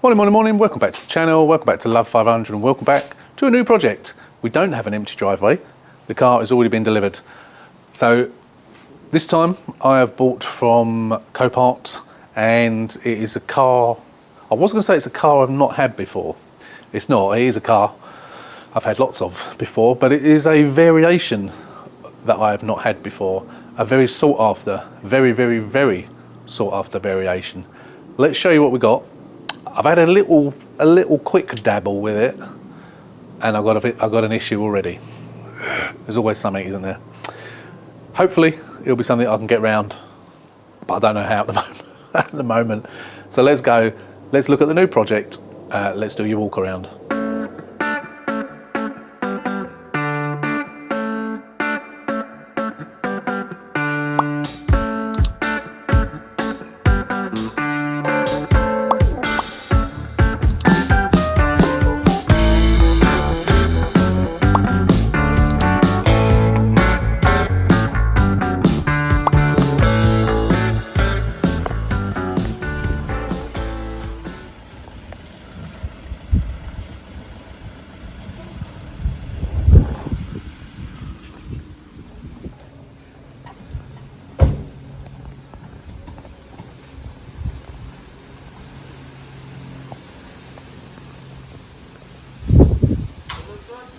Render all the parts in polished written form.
Morning, welcome back to the channel, welcome back to Love 500 and welcome back to a new project. We don't have an empty driveway, the car has already been delivered. So this time I have bought from Copart and it is a car, I was going to say it's a car I've not had before. It's not, it is a car I've had lots of before, but it is a variation that I have not had before. A very sought after, very sought after variation. Let's show you what we got. I've had a little quick dabble with it, and I've got an issue already. There's always something, isn't there? Hopefully, it'll be something I can get round, but I don't know how at the moment. So let's go. Let's look at the new project. Let's do your walk around.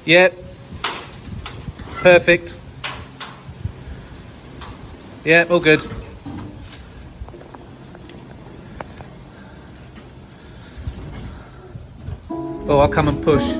Yep. Perfect. Yeah, all good. Oh, I'll come and push.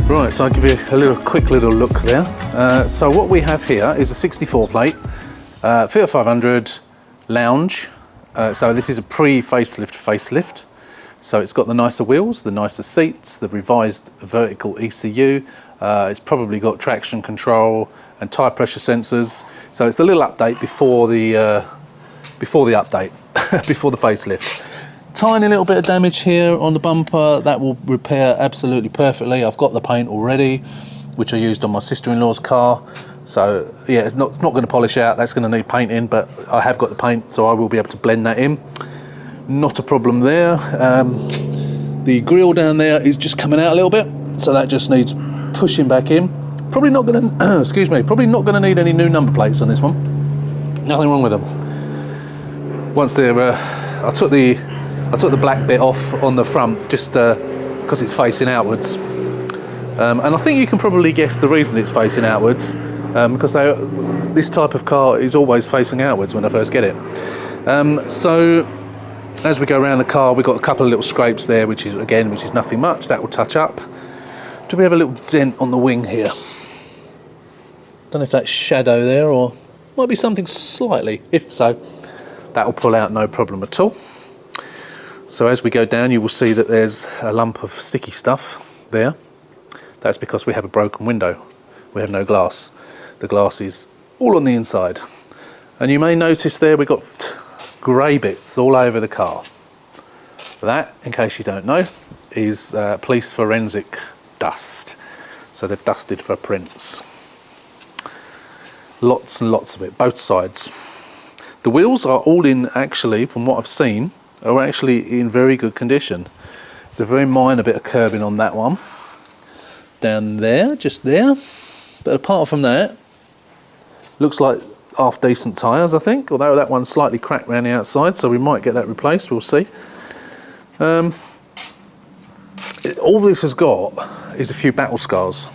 Right, so I'll give you a quick little look there. So what we have here is a 64 plate Fiat 500 Lounge. So this is a facelift. So it's got the nicer wheels, the nicer seats, the revised vertical ECU. It's probably got traction control and tyre pressure sensors. So it's a little update before the update, before the facelift. Tiny little bit of damage here on the bumper that will repair absolutely perfectly. I've got the paint already, which I used on my sister-in-law's car. So yeah, it's not going to polish out. That's going to need painting, but I have got the paint, so I will be able to blend that in. Not a problem there. The grille down there is just coming out a little bit, so that just needs pushing back in. Probably not going to, excuse me, probably not going to need any new number plates on this one. Nothing wrong with them. Once they're, I took the black bit off on the front just because it's facing outwards. And I think you can probably guess the reason it's facing outwards, because this type of car is always facing outwards when I first get it. So as we go around the car, we've got a couple of little scrapes there, which is nothing much. That will touch up. Do we have a little dent on the wing here? Don't know if that's shadow there or might be something slightly. If so, that will pull out no problem at all. So as we go down, you will see that there's a lump of sticky stuff there. That's because we have a broken window. We have no glass. The glass is all on the inside. And you may notice there we've got grey bits all over the car. That, in case you don't know, is police forensic dust. So they've dusted for prints. Lots and lots of it, both sides. The wheels are all in, actually, from what I've seen, are actually in very good condition. There's a very minor bit of curbing on that one. Down there, just there. But apart from that, looks like half decent tyres, I think, although that one's slightly cracked around the outside, so we might get that replaced, we'll see. All this has got is a few battle scars.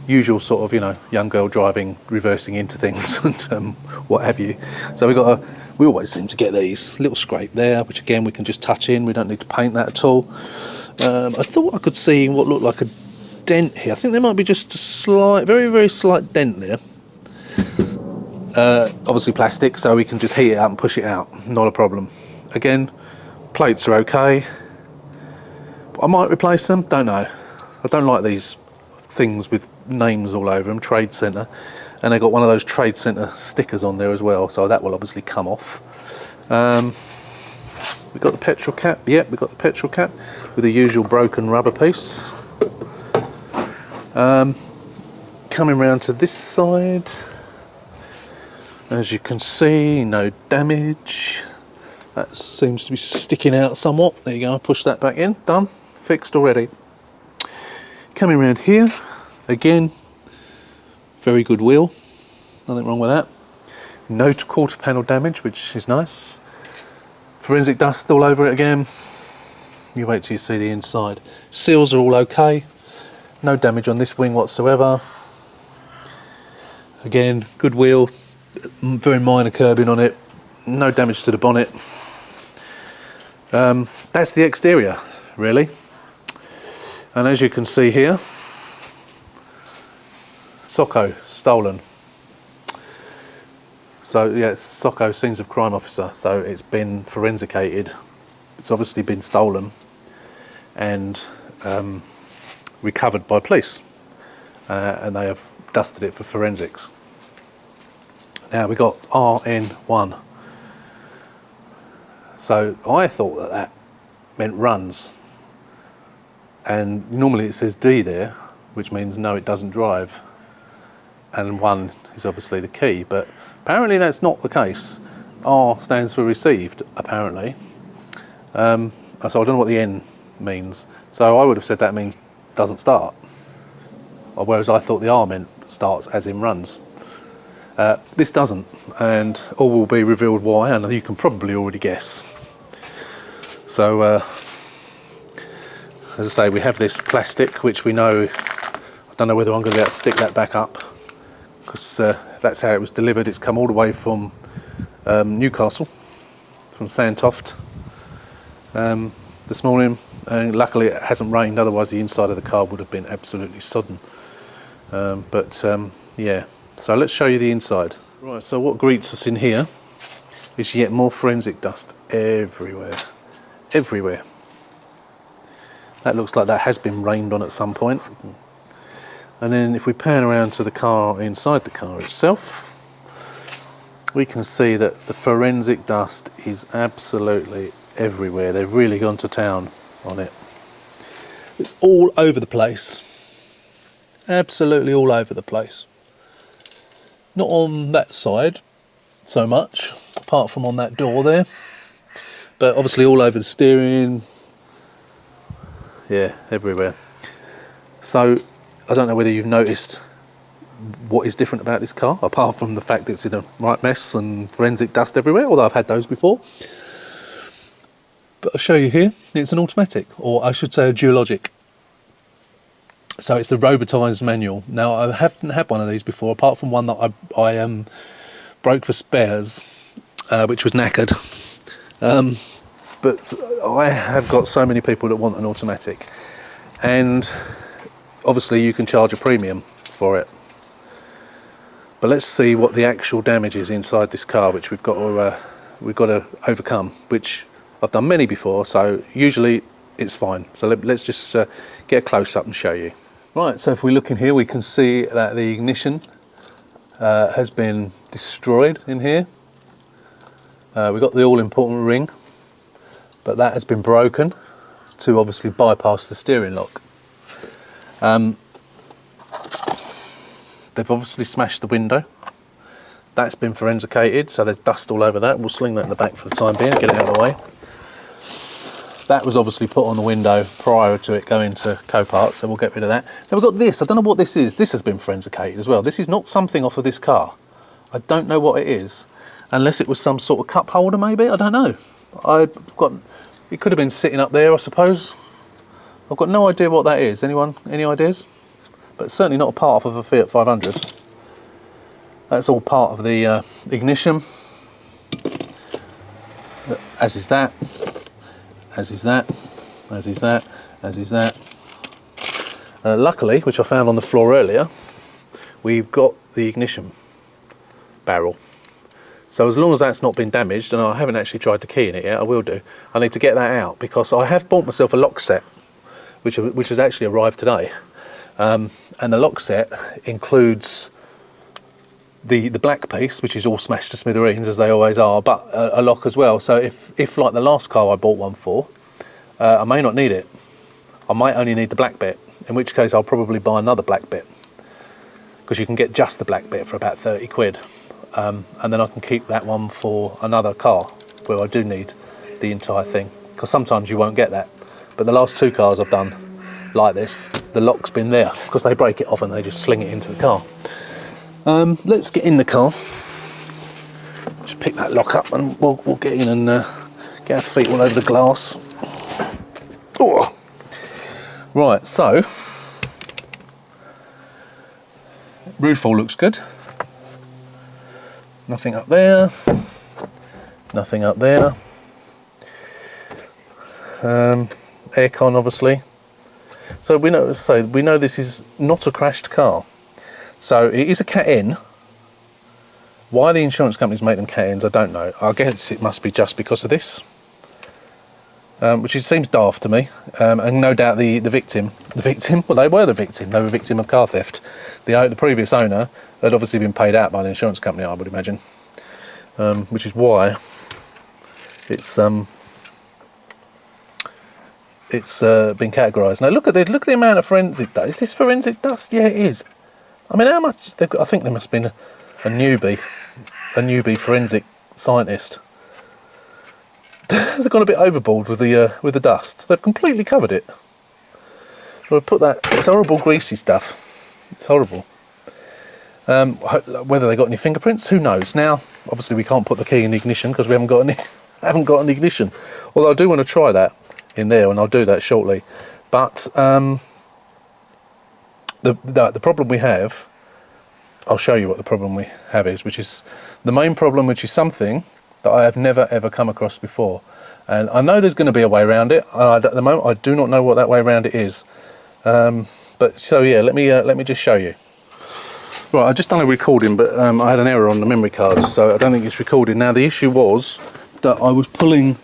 Usual sort of, you know, young girl driving, reversing into things and what have you. So we always seem to get these. Little scrape there, which again we can just touch in, we don't need to paint that at all. I thought I could see what looked like a dent here. I think there might be just a slight, very, very slight dent there. Obviously plastic, so we can just heat it up and push it out, not a problem. Again, plates are okay. I might replace them, don't know. I don't like these things with names all over them, Trade Centre, and they got one of those Trade Centre stickers on there as well, so that will obviously come off. We've got the petrol cap, yep, we've got the petrol cap with the usual broken rubber piece. Coming round to this side, as you can see, no damage. That seems to be sticking out somewhat. There you go, push that back in, done, fixed already. Coming around here, again, very good wheel, nothing wrong with that. No quarter panel damage, which is nice. Forensic dust all over it again. You wait till you see the inside. Seals are all okay, no damage on this wing whatsoever. Again, good wheel, very minor curbing on it, no damage to the bonnet. That's the exterior, really. And as you can see here, Socco, stolen. So yeah, it's Socco, scenes of crime officer. So it's been forensicated. It's obviously been stolen and recovered by police. And they have dusted it for forensics. Now we got RN1. So I thought that that meant runs. And normally it says D there, which means no, it doesn't drive. And 1 is obviously the key, but apparently that's not the case. R stands for received, apparently. So I don't know what the N means. So I would have said that means doesn't start. Whereas I thought the R meant starts as in runs. This doesn't, and all will be revealed why, and you can probably already guess. So, as I say, we have this plastic, which we know, I don't know whether I'm going to be able to stick that back up, because that's how it was delivered. It's come all the way from Newcastle, from Sandtoft, this morning, and luckily it hasn't rained, otherwise the inside of the car would have been absolutely sodden. Yeah, so let's show you the inside. Right, so what greets us in here is yet more forensic dust everywhere. Everywhere. That looks like that has been rained on at some point. And then if we pan around to the car, inside the car itself, we can see that the forensic dust is absolutely everywhere. They've really gone to town on it. It's all over the place. Absolutely all over the place. Not on that side so much, apart from on that door there. But obviously all over the steering, yeah, everywhere. So I don't know whether you've noticed what is different about this car, apart from the fact that it's in a right mess and forensic dust everywhere, although I've had those before. But I'll show you here, it's an automatic, or I should say a duologic. So it's the robotised manual. Now I haven't had one of these before, apart from one that I broke for spares, which was knackered. But I have got so many people that want an automatic, and obviously you can charge a premium for it. But let's see what the actual damage is inside this car, which we've got to overcome, which I've done many before, so usually it's fine. So let's just get a close up and show you. Right, so if we look in here, we can see that the ignition has been destroyed in here. We've got the all-important ring, but that has been broken to obviously bypass the steering lock. They've obviously smashed the window. That's been forensicated, so there's dust all over that. We'll sling that in the back for the time being, get it out of the way. That was obviously put on the window prior to it going to Copart, so we'll get rid of that. Now we've got this, I don't know what this is. This has been forensicated as well. This is not something off of this car. I don't know what it is, unless it was some sort of cup holder maybe, I don't know. It could have been sitting up there, I suppose. I've got no idea what that is. Anyone, any ideas? But it's certainly not a part of a Fiat 500. That's all part of the ignition, as is that. As is that, as is that, as is that. Luckily, which I found on the floor earlier, we've got the ignition barrel. So as long as that's not been damaged, and I haven't actually tried to key in it yet, I will do, I need to get that out, because I have bought myself a lock set, which has actually arrived today. And the lock set includes the black piece, which is all smashed to smithereens as they always are, but a lock as well. So if like the last car I bought one for, I may not need it. I might only need the black bit, in which case I'll probably buy another black bit, because you can get just the black bit for about 30 quid. And then I can keep that one for another car where I do need the entire thing, because sometimes you won't get that. But the last two cars I've done like this, the lock's been there, because they break it off and they just sling it into the car. Let's get in the car. Just pick that lock up and we'll get in and get our feet all over the glass. Oh. Right, so roof all looks good. Nothing up there. Nothing up there. Aircon, obviously. So we know, as I say, we know this is not a crashed car. So it is a Cat N. Why the insurance companies make them Cat Ns, I don't know. I guess it must be just because of this, which seems daft to me. And no doubt the victim, well, they were the victim. They were a victim of car theft. The previous owner had obviously been paid out by the insurance company, I would imagine, which is why it's been categorised. Now look at the amount of forensic dust. Is this forensic dust? Yeah, it is. I mean, how much? I think there must have been a newbie forensic scientist. They've gone a bit overboard with the dust. They've completely covered it. We'll put that. It's horrible, greasy stuff. It's horrible. Whether they got any fingerprints, who knows? Now, obviously, we can't put the key in the ignition because we haven't got an ignition. Although I do want to try that in there, and I'll do that shortly. But the problem we have, I'll show you what the problem we have is, which is the main problem, which is something that I have never ever come across before. And I know there's going to be a way around it. At the moment, I do not know what that way around it is. But so yeah, let me just show you. Right, I've just done a recording, but I had an error on the memory card, so I don't think it's recorded. Now the issue was that I was pulling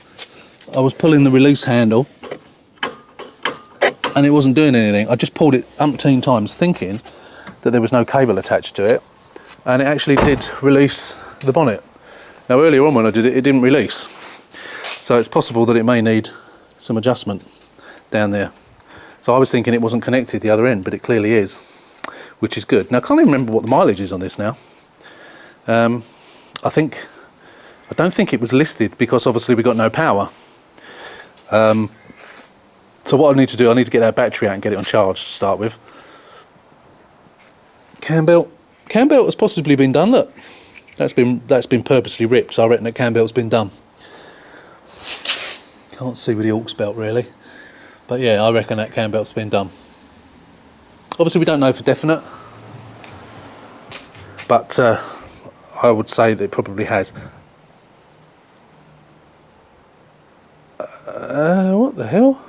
the release handle, and it wasn't doing anything. I just pulled it umpteen times, thinking that there was no cable attached to it, and it actually did release the bonnet. Now earlier on when I did it, it didn't release. So it's possible that it may need some adjustment down there. So I was thinking it wasn't connected the other end, but it clearly is, which is good. Now I can't even remember what the mileage is on this now. I don't think it was listed because obviously we got no power. So what I need to do, I need to get that battery out and get it on charge to start with. Cam belt has possibly been done. Look, that's been purposely ripped. So I reckon that cam belt's been done. Can't see with the aux belt really, but yeah, I reckon that cam belt's been done. Obviously, we don't know for definite, but I would say that it probably has. What the hell?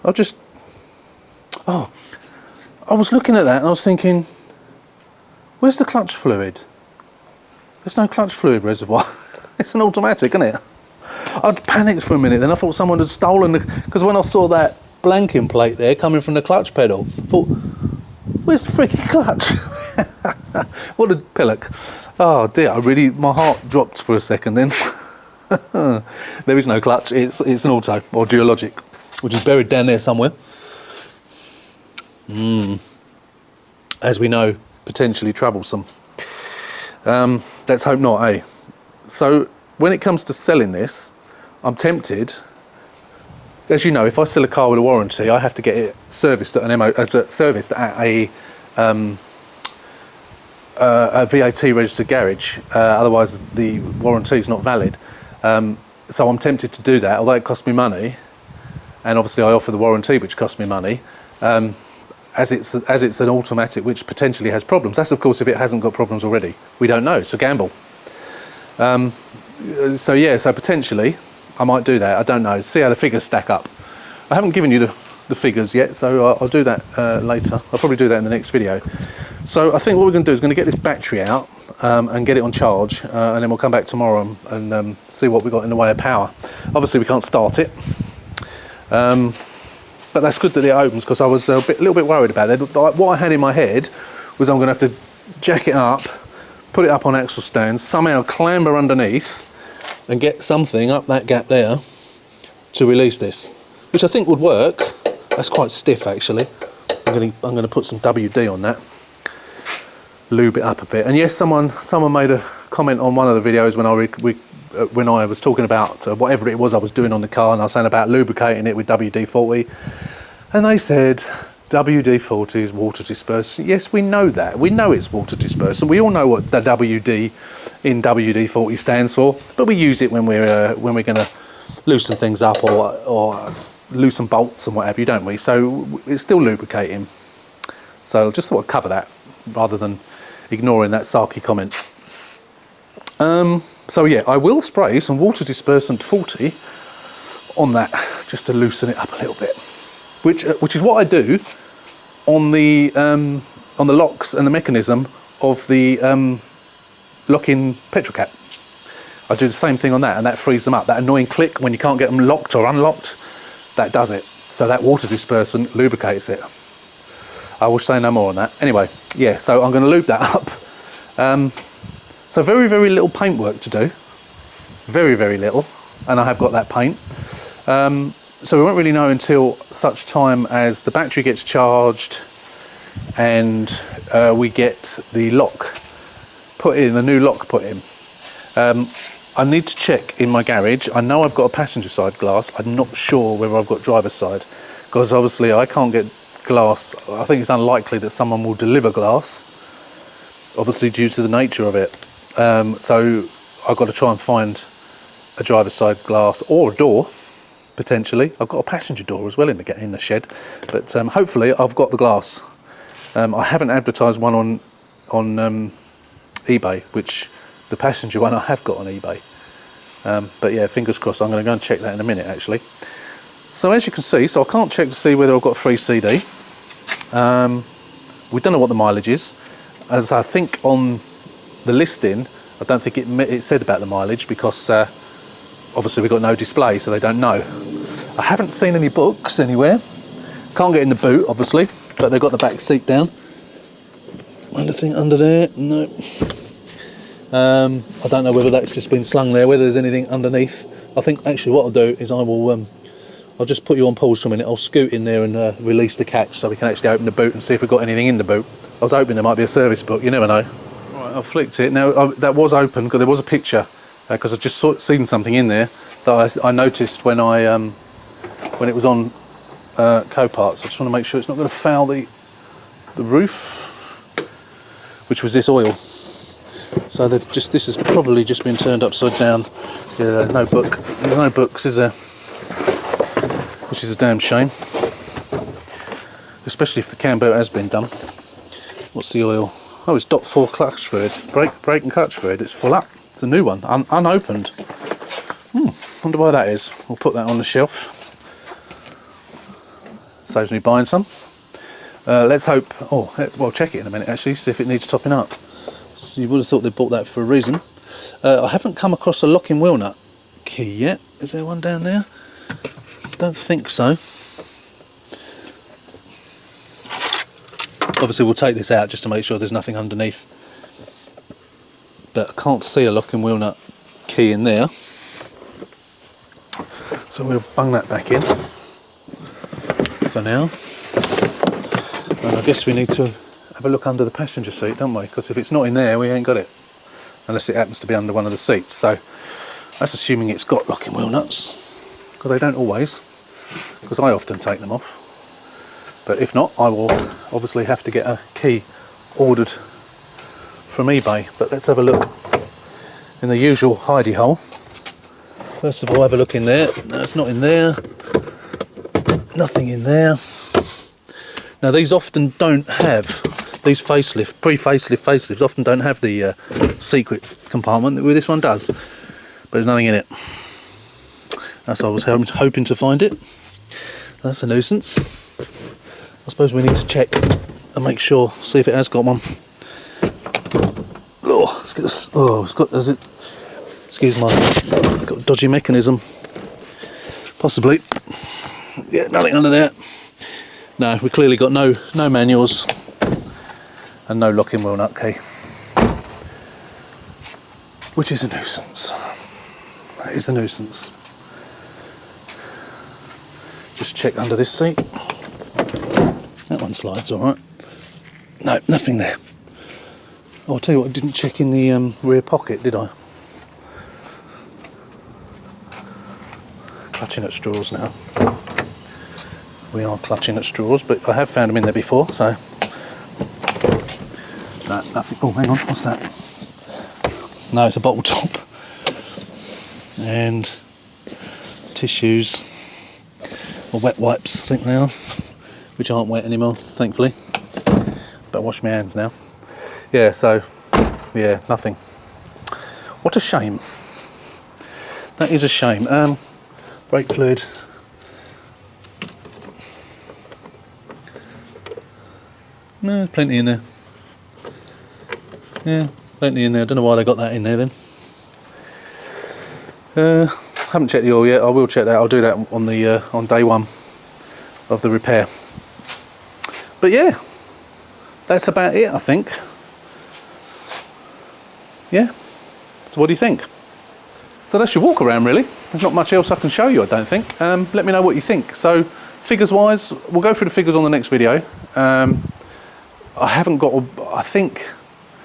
I was looking at that and I was thinking, where's the clutch fluid? There's no clutch fluid reservoir. It's an automatic, isn't it? I'd panicked for a minute, then I thought someone had stolen the... Because when I saw that blanking plate there coming from the clutch pedal, I thought, where's the freaking clutch? What a pillock. Oh dear, my heart dropped for a second then. There is no clutch, it's an auto, or geologic, which is buried down there somewhere. As we know, potentially troublesome. Let's hope not, eh? So when it comes to selling this, I'm tempted. As you know, if I sell a car with a warranty, I have to get it serviced at a VAT registered garage. Otherwise, the warranty is not valid. So I'm tempted to do that, although it costs me money, and obviously I offer the warranty, which costs me money. As it's an automatic which potentially has problems. That's of course if it hasn't got problems already. We don't know. It's a gamble. So yeah, so potentially I might do that. I don't know. See how the figures stack up. I haven't given you the figures yet, so I'll do that later. I'll probably do that in the next video. So I think what we're going to do is going to get this battery out and get it on charge, and then we'll come back tomorrow and see what we've got in the way of power. Obviously we can't start it. But that's good that it opens, because I was a little bit worried about it. What I had in my head was I'm going to have to jack it up, put it up on axle stands, somehow clamber underneath and get something up that gap there to release this, which I think would work. That's quite stiff actually. I'm going to put some WD on that, lube it up a bit. And yes, someone made a comment on one of the videos when I was talking about whatever it was I was doing on the car, and I was saying about lubricating it with WD-40, and they said WD-40 is water dispersant. Yes, we know that. We know it's water dispersant. We all know what the WD in WD-40 stands for, but we use it when we're going to loosen things up or loosen bolts and what have you, don't we? So it's still lubricating. So I just thought I'd cover that rather than ignoring that sarky comment. So yeah, I will spray some water dispersant 40 on that just to loosen it up a little bit, which is what I do on the locks and the mechanism of the lock-in petrol cap. I do the same thing on that, and that frees them up. That annoying click when you can't get them locked or unlocked, that does it. So that water dispersant lubricates it. I will say no more on that. Anyway, yeah, so I'm going to lube that up. So very, very little paintwork to do. Very, very little. And I have got that paint. So we won't really know until such time as the battery gets charged and we get the lock put in, the new lock put in. I need to check in my garage. I know I've got a passenger side glass. I'm not sure whether I've got driver's side, because obviously I can't get glass. I think it's unlikely that someone will deliver glass, obviously due to the nature of it. So I've got to try and find a driver's side glass or a door, potentially. I've got a passenger door as well in the shed, but hopefully I've got the glass. I haven't advertised one on eBay, which the passenger one I have got on eBay. But yeah, fingers crossed. I'm going to go and check that in a minute actually. So as you can see, so I can't check to see whether I've got free CD. We don't know what the mileage is, as I think on the listing I don't think it said about the mileage, because obviously we've got no display, so they don't know. I haven't seen any books anywhere. Can't get in the boot obviously, but they've got the back seat down. Anything under there? No. I don't know whether that's just been slung there, whether there's anything underneath. I think actually what I'll do is I'll just put you on pause for a minute. I'll scoot in there and release the catch so we can actually open the boot and see if we've got anything in the boot. I was hoping there might be a service book, you never know. Right, I've flicked it. Now that was open because there was a picture, because I just seen something in there that I noticed when when it was on Copart. So I just want to make sure it's not going to foul the roof, which was this oil. So this has probably just been turned upside down. Yeah, no book. There's no books, is there? Which is a damn shame. Especially if the cam boot has been done. What's the oil? Oh, it's .4 clutch fluid. Brake and clutch fluid. It's full up. It's a new one, unopened. Wonder why that is. We'll put that on the shelf. Saves me buying some. Let's hope. Well, check it in a minute actually. See if it needs topping up. So you would have thought they bought that for a reason. I haven't come across a locking wheel nut key yet. Is there one down there? Don't think so. Obviously we'll take this out just to make sure there's nothing underneath. But I can't see a locking wheel nut key in there. So we'll bung that back in for now. And I guess we need to have a look under the passenger seat, don't we? Because if it's not in there, we ain't got it. Unless it happens to be under one of the seats. So that's assuming it's got locking wheel nuts. Because they don't always. Because I often take them off. But if not, I will obviously have to get a key ordered from eBay. But let's have a look in the usual hidey hole. First of all, have a look in there. No, it's not in there. Nothing in there. Now these often don't have, these facelift, pre-facelift facelifts often don't have the secret compartment. Well, this one does, but there's nothing in it. That's what I was hoping to find it. That's a nuisance. I suppose we need to check and make sure, see if it has got one. Oh, let's get this. Oh, it's got, does it? Excuse my, I've got a dodgy mechanism. Possibly. Yeah, nothing under there. No, we clearly got no manuals and no locking wheel nut key, which is a nuisance. That is a nuisance. Just check under this seat. That one slides all right. No, nothing there. Oh, I'll tell you what, I didn't check in the rear pocket, did I? Clutching at straws now. We are clutching at straws, but I have found them in there before, so... No, nothing. Oh, hang on, what's that? No, it's a bottle top. And tissues, or wet wipes, I think they are, which aren't wet anymore, thankfully. Better wash my hands now. Yeah, so, yeah, nothing. What a shame. That is a shame. Brake fluid. No, there's plenty in there. Yeah, plenty in there. I don't know why they got that in there then. Haven't checked the oil yet. I will check that. I'll do that on the on day one of the repair. But yeah, that's about it, I think. Yeah. So what do you think? So that's your walk around really. There's not much else I can show you, I don't think. Let me know what you think. So figures wise, we'll go through the figures on the next video. I haven't got, I think,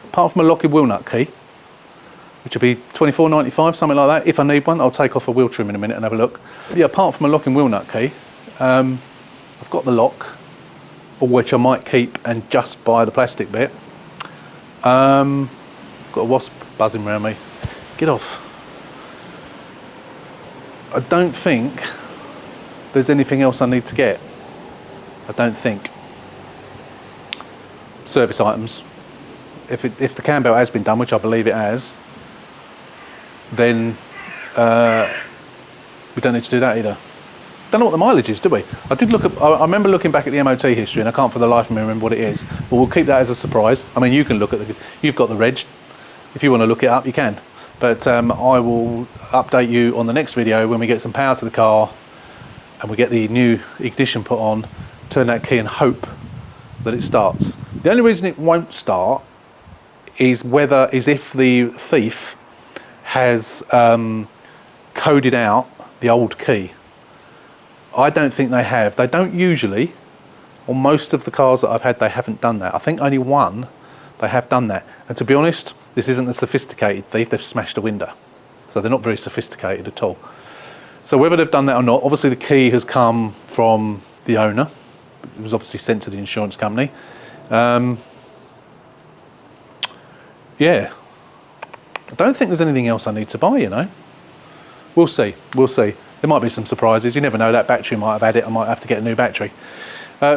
apart from a locking wheel nut key, which will be $24.95, something like that. If I need one, I'll take off a wheel trim in a minute and have a look. But yeah, apart from a locking wheel nut key, I've got the lock, which I might keep and just buy the plastic bit. Got a wasp buzzing around me. Get off. I don't think there's anything else I need to get. I don't think. Service items. If the cam belt has been done, which I believe it has, then we don't need to do that either. Don't know what the mileage is, do we? I did look at. I remember looking back at the MOT history, and I can't for the life of me remember what it is. But we'll keep that as a surprise. I mean, you can look at the. You've got the reg. If you want to look it up, you can. But I will update you on the next video when we get some power to the car, and we get the new ignition put on. Turn that key and hope that it starts. The only reason it won't start is if the thief has coded out the old key. I don't think they have. They don't usually. On most of the cars that I've had, they haven't done that. I think only one they have done that. And to be honest, this isn't a sophisticated thief. They've smashed a window. So they're not very sophisticated at all. So whether they've done that or not, obviously the key has come from the owner. It was obviously sent to the insurance company. Yeah. I don't think there's anything else I need to buy, you know. We'll see. We'll see. There might be some surprises. You never know. That battery might have had it. I might have to get a new battery.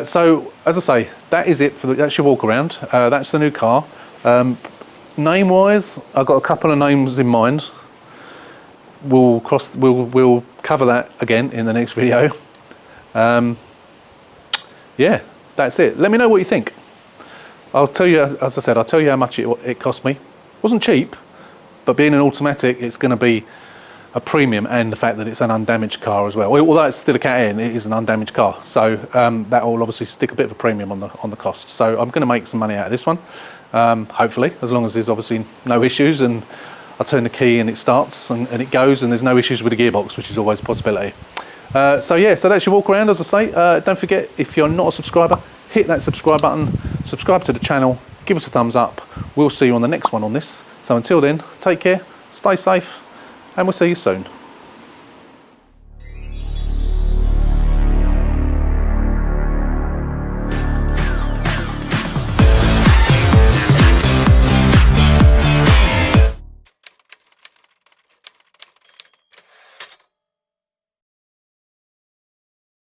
So, as I say, that is it. That's your walk around. That's the new car. Name-wise, I've got a couple of names in mind. We'll cover that again in the next video. Yeah, that's it. Let me know what you think. I'll tell you, as I said, I'll tell you how much it cost me. It wasn't cheap, but but being an automatic, it's going to be a premium, and the fact that it's an undamaged car as well. Although it's still a Cat N, it is an undamaged car, so that will obviously stick a bit of a premium on the cost. So I'm going to make some money out of this one, hopefully, as long as there's obviously no issues and I turn the key and it starts and it goes and there's no issues with the gearbox, which is always a possibility. So yeah, so that's your walk around, as I say. Don't forget, if you're not a subscriber, hit that subscribe button, subscribe to the channel, give us a thumbs up. We'll see you on the next one on this. So until then, take care, stay safe, and we'll see you soon.